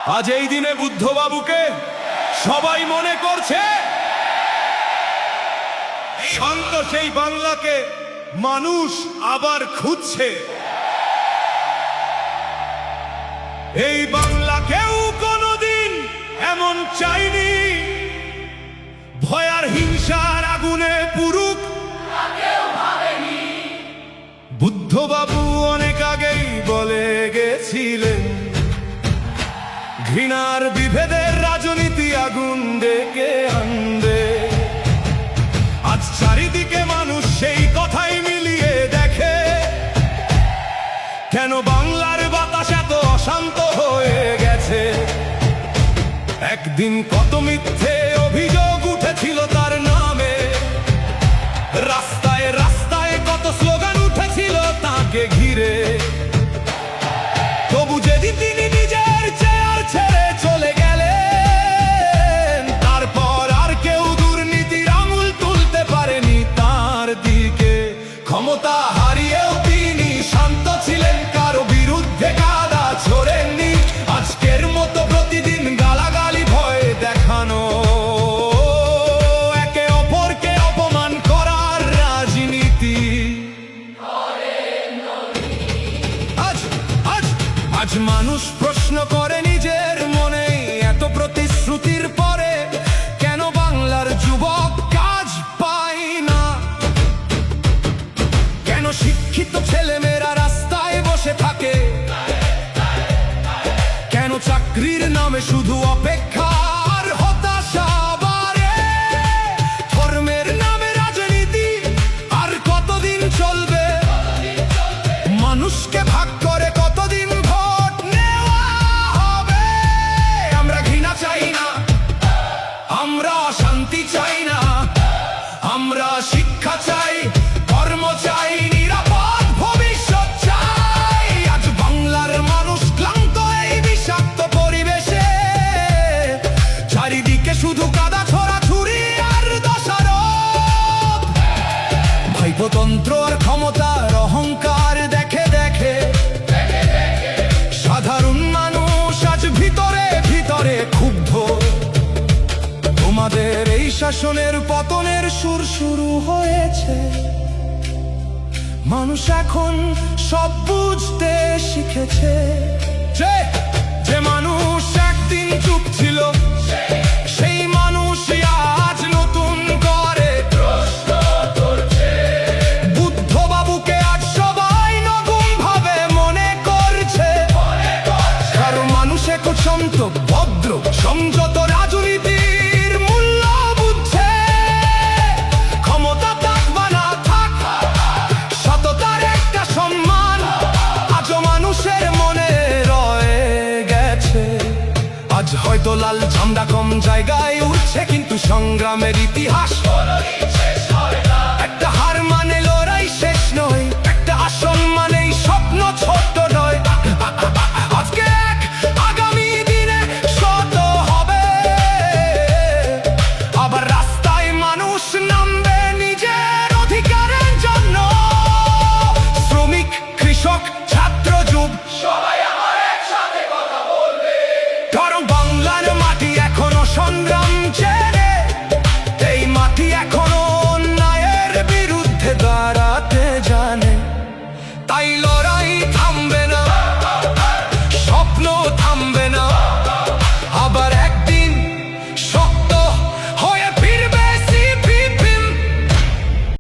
আজ এই দিনে বুদ্ধবাবুকে সবাই মনে করছে শান্ত সেই বাংলাকে মানুষ আবার খুঁজছে। এই বাংলা কেউ কোনোদিন এমন চাইনি ভয়ার হিংসার আগুনে পুরুক। বুদ্ধবাবু অনেক আগেই বলে গেছিলেন ঘৃণার বিভেদের রাজনীতি আগুন ডেকে আনবে। আজ চারিদিকে মানুষ সেই কথাই মিলিয়ে দেখে কেন বাংলার বাতাস এত অশান্ত হয়ে গেছে। একদিন কত মিথ্যে অভিযোগ উঠেছিল তার নামে, রাস্তায় রাস্তায় কত স্লোগান উঠেছিল তাকে ঘিরে। তবু যেদিন তিনি নিজের চেয়ার ছেড়ে চলে গেলেন, তারপর আর কেউ দুর্নীতির আঙুল তুলতে পারেনি তার দিকে। ক্ষমতা হারিয়েও তিনি শান্ত ছিলেন, কারো বিরুদ্ধে কাদা ছোড়েননি। আজকের মতো প্রতিদিন গালাগালি ভয় দেখানো, একে অপরকে অপমান করার রাজনীতি। আজ মানুষ প্রশ্ন করে নিজের মনে, এত প্রতিশ্রুতির পরে কেন বাংলার যুবক কাজ পায় না? কেন শিক্ষিত ছেলেমেয়েরা রাস্তায় বসে থাকে? কেন চাকরির নামে শুধু অপেক্ষার হতাশা বাড়ে? ধর্মের নামে রাজনীতি আর কতদিন চলবে? মানুষকে ভাগ করে কতদিন ভোট নেওয়া হবে? আমরা ঘৃণা চাই না, আমরা শান্তি চাই না, আমরা শিক্ষা চাই, কর্ম চাই, নিরাপদ ভবিষ্যৎ চাই। আজ বাংলার মানুষ ক্লান্ত এই বিষাক্ত পরিবেশে, চারিদিকে শুধু কাদা ছোড়াছুড়ি আর দোষারোপ। ভাইপোতন্ত্র আর ক্ষমতার অহংকার দেখে দেখে সাধারণ মানুষ আজ ভিতরে ভিতরে ক্ষুব্ধ। তোমাদের এই শাসনের পতনের সুর শুরু হয়েছে। মানুষ এখন সব বুঝতে শিখেছে। যে মানুষ একদিন চুপ ছিল, সেই মানুষই আজ নতুন করে প্রশ্ন করছে। বুদ্ধবাবুকে আজ সবাই নতুন ভাবে মনে করছে। কারণ মানুষ এখন শান্ত, ভদ্র, সংযত রাজনীতির মূল্য বুঝছে। ক্ষমতা থাক বা না থাক, সততার একটা সম্মান আজও মানুষের মনে রয়ে গেছে। আজ হয়তো লাল ঝান্ডা কম জায়গায় উঠছে, কিন্তু সংগ্রামের ইতিহাস